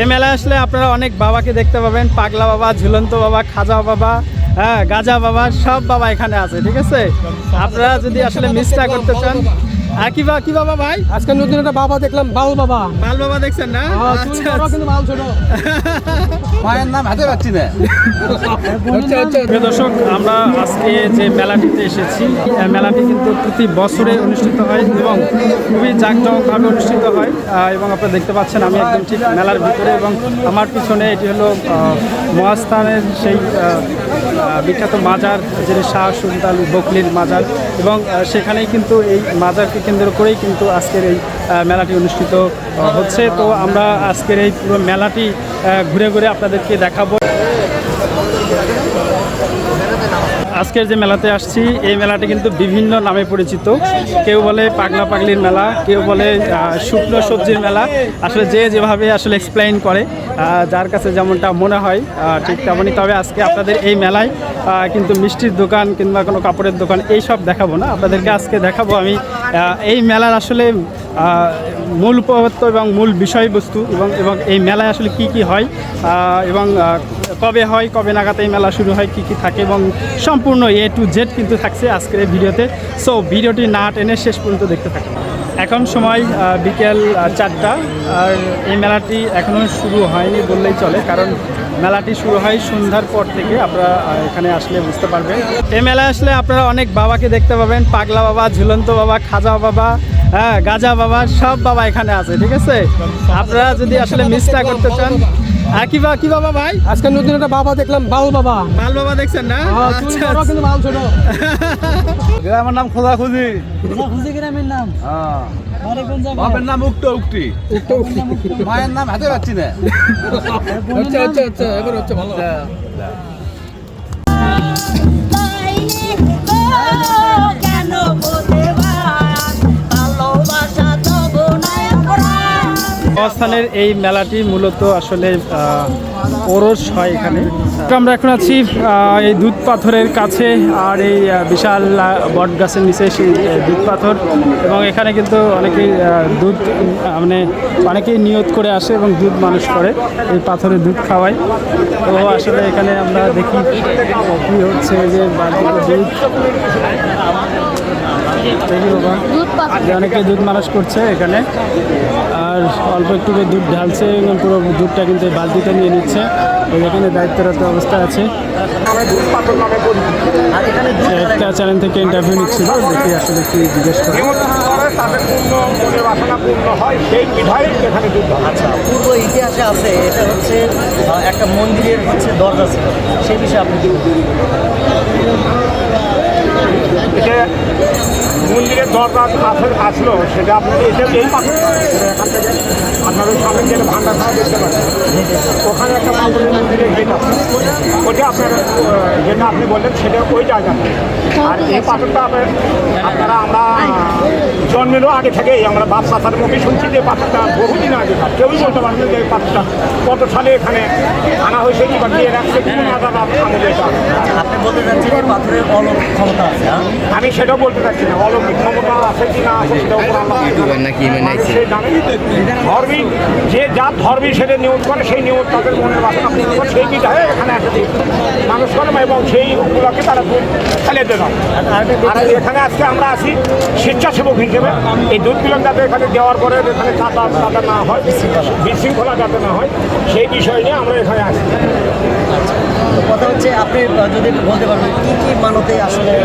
এই মেলায় আসলে আপনারা অনেক বাবাকে দেখতে পাবেন, পাগলা বাবা, ঝুলন্ত বাবা, খাজা বাবা, হ্যাঁ গাজা বাবা, সব বাবা এখানে আছে। ঠিক আছে, আপনারা যদি আসলে মিস না করতে চান। আর কি বাবা ভাই? আজকে নতুন একটা বাবা দেখলাম, বাউল বাবা। বাল বাবা দেখছেন না? আচ্ছা, কিন্তু বাউল ছোট। মায়ের নাম হাতে পাচ্ছি না। প্রিয় দর্শক, আমরা আজকে যে মেলাটিতে এসেছি, মেলাটি কিন্তু প্রতি বছরে অনুষ্ঠিত হয় এবং খুবই জাঁকজমকভাবে অনুষ্ঠিত হয়। এবং আপনারা দেখতে পাচ্ছেন আমি একদম ঠিক মেলার ভিতরে, এবং আমার পিছনে এটি হলো মহাস্থানের সেই বিখ্যাত মাজার, যিনি শাহ সুলতান বকলির মাজার, এবং সেখানেই কিন্তু এই মাজারকে কেন্দ্র করেই কিন্তু আজকের এই মেলাটি অনুষ্ঠিত হচ্ছে। তো আমরা আজকের এই পুরো মেলাটি ঘুরে ঘুরে আপনাদেরকে দেখাবো। আজকের যে মেলাতে আসছি, এই মেলাটি কিন্তু বিভিন্ন নামে পরিচিত। কেউ বলে পাগলা পাগলির মেলা, কেউ বলে শুকনো সবজির মেলা। আসলে যে যেভাবে আসলে এক্সপ্লেইন করে, যার কাছে যেমনটা মনে হয় ঠিক তেমনই। তবে আজকে আপনাদের এই মেলায় কিন্তু মিষ্টির দোকান কিংবা কোনো কাপড়ের দোকান এইসব দেখাবো না, আপনাদেরকে আজকে দেখাবো আমি এই মেলার আসলে মূল উপপাদ্য এবং মূল বিষয়বস্তু, এবং এই মেলায় আসলে কি কি হয়, এবং কবে হয়, কবে নাগাদ এই মেলা শুরু হয়, কি কি থাকে, এবং সম্পূর্ণ A to Z কিন্তু থাকছে আজকের এই ভিডিওতে। সো ভিডিওটি না টেনে শেষ পর্যন্ত দেখতে থাকুন। এখন সময় বিকেল 4টা, আর এই মেলাটি এখনও শুরু হয়নি বললেই চলে, কারণ মেলাটি শুরু হয় সন্ধ্যার পর থেকে। আপনারা এখানে আসলে বুঝতে পারবেন। এই মেলায় আসলে আপনারা অনেক বাবাকে দেখতে পাবেন, পাগলা বাবা, ঝুলন্ত বাবা, খাজা বাবা, হ্যাঁ গাজা বাবা, সব বাবা এখানে আছে। ঠিক আছে, আপনারা যদি আসলে মিস না করতে চান। আর কি বাবা ভাই? আজকে নতুন একটা বাবা দেখলাম, বাউল বাবা। বাল বাবা দেখছেন না? আচ্ছা, কিন্তু বাউল ছোট। গ্রামের নাম খোঁজাখুঁজি। খুঁজি গ্রামের নাম। বাপের নাম উক্তি। মায়ের নাম হাতে পাচ্ছি না। আচ্ছা, এবার হচ্ছে ভালো। অবস্থানের এই মেলাটি মূলত আসলে ওরস হয় এখানে। আমরা এখন আছি এই দুধ পাথরের কাছে, আর এই বিশাল বট গাছের নিচে সেই দুধ পাথর, এবং এখানে কিন্তু অনেকেই দুধ মানে অনেকেই নিয়ত করে আসে এবং দুধ মানুষ করে, এই পাথরের দুধ খাওয়ায়। তো আসলে এখানে আমরা দেখি কী হচ্ছে, যে বালতিতে দুধ দেখি বাবা, অনেকে দুধ মানুষ করছে এখানে, আর অল্প একটু দুধ ঢালছে এবং পুরো দুধটা কিন্তু বালতিতে নিয়ে নিচ্ছে। এখানে দায়িত্বরত অবস্থা আছে। একটা চ্যানেল থেকে ইন্টারভিউ নিচ্ছিল, দেখি আসলে কি জিজ্ঞেস করে। আচ্ছা, পূর্ব ইতিহাসে আছে, এটা হচ্ছে একটা মন্দিরের হচ্ছে দরজা ছিল, সেই বিষয়ে আপনি কি বলবেন? এটা মন্দিরের দরজা আসলো, সেটা আপনাদের এই পাশে এখান থেকে আপনাদের সামনে যে ভান্ডার খাওয়া দেখতে পাচ্ছেন, ওখানে একটা পাথরের মন্দিরের গেট আছে, ওইটা আপনার যেটা আপনি বললেন সেটা ওই জায়গাটা। আর এই পাথরটা আপনারা আমরা জন্মেরও আগে থেকেই আমরা বাপ চাচার মুখে শুনছি যে পাথরটা বহুদিন আগে, কেউই বলতে পারবেন যে এই পাথরটা কত সালে এখানে আনা হয়েছে কিংবা কে রাখছে, কোনো আজাদ আমাদের এটা। আপনি বলতে চাচ্ছেন যে পাথরের অলৌকিক ক্ষমতা আছে? আমি সেটাও বলতে চাচ্ছি না, অলৌকিক ক্ষমতা আছে কি না আছে সেটাও ধর্মী, যে যার ধর্মী সেটা নিয়োগ করে, সেই নিয়োগ তাদের মনের বাসনা পূরণ করে, সেই বিধায় এখানে এসে মানুষ করে এবং সেইগুলোকে তারা ফেলে দেয়। আর এখানে আজকে আমরা আছি স্বেচ্ছাসেবক হিসেবে, এই দুধগুলো যাতে এখানে দেওয়ার পরে এখানে যাতে না হয়, বিশৃঙ্খলা যাতে না হয়, সেই বিষয় নিয়ে আমরা এখানে আসি। কথা হচ্ছে, আপনি যদি একটু বলতে পারবেন কী কী মানতে আসলে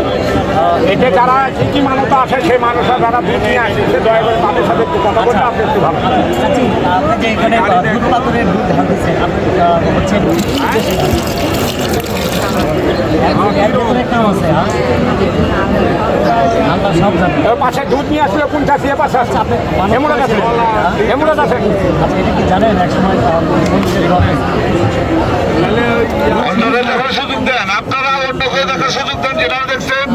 এতে যারা কী কী মানতা আসে, সেই মানুষরা যারা দুধ নিয়ে আসে, সে দয়া করে তাদের সাথে একটু কথা বলতে আপনি একটু ভালো। আপনি যে এখানে দুধ পাথরের দুধ ঢালতেছেন, আপনি হচ্ছে কাম আছে, আমরা সব জানি। পাশে দুধ নিয়ে আসলে কোন চাষি পাশে আসছে, আপনি এমনও আছে, এমনও আছে। আচ্ছা, এটা কি জানেন এক সময় অন্যরা দেখার সুযোগ দেন, আপনারা অন্য কেউ দেখার সুযোগ দেন, যেটা দেখছেন